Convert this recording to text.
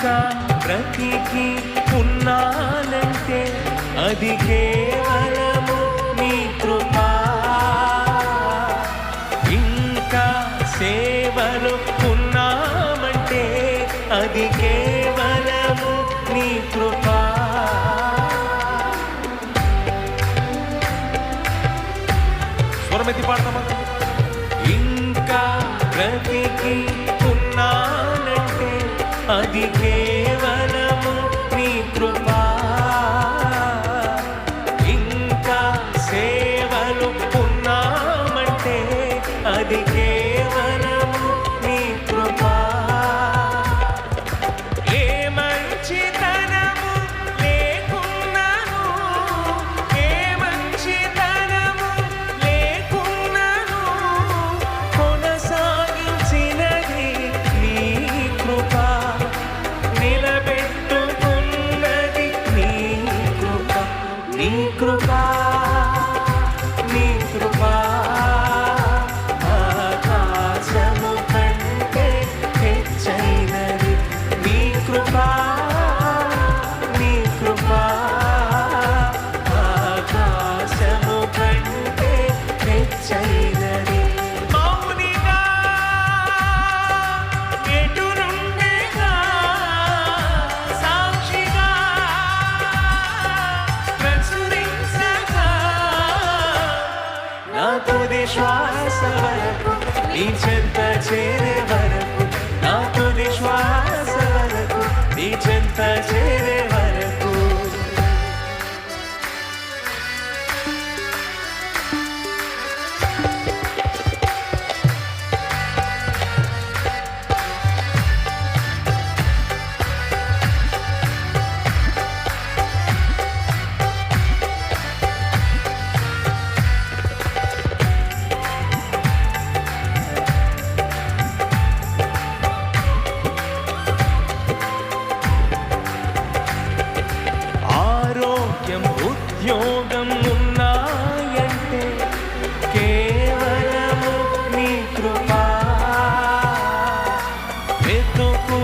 ఇంకా బ్రతికి ఉన్నానంటే అది కేవలము నీ కృపా. ఇంకా సేవలో ఉన్నామంటే అది కేవలము నీ కృపా. స్వరమెత్తి పాడతామా? ఇంకా బ్రతికి ఉన్నానంటే అది కేవలము నీ కృపా. ఇంకా సేవలు ఉన్నామంటే అది కేవలము నీ కృపా. ఏ మంచితనము లేకున్నాను, ఏ మంచితనము లేకున్నాను, కొనసాగించినది నీ కృపా. నిలబెట్టుకున్నది నీ కృప, నీ కృపా, నీ కృపా. ఆకాశము కంటే హెచ్చైనది నీ కృపా, నీ కృపా. ఆకాశము కంటే హెచ్చైనది. మౌనిగా ఎటు నుండేగా సాక్షిగా ప్రచురించగా నా తుది శ్వాస వరకు నీ చెంత చేరే వరకు, నా తుది శ్వాస వరకు నీ చెంత చేరే వరకు. ఆరోగ్యం ఉద్యోగం ఉన్నాయంటే కేవలము నీ కృపా. బ్రతుకు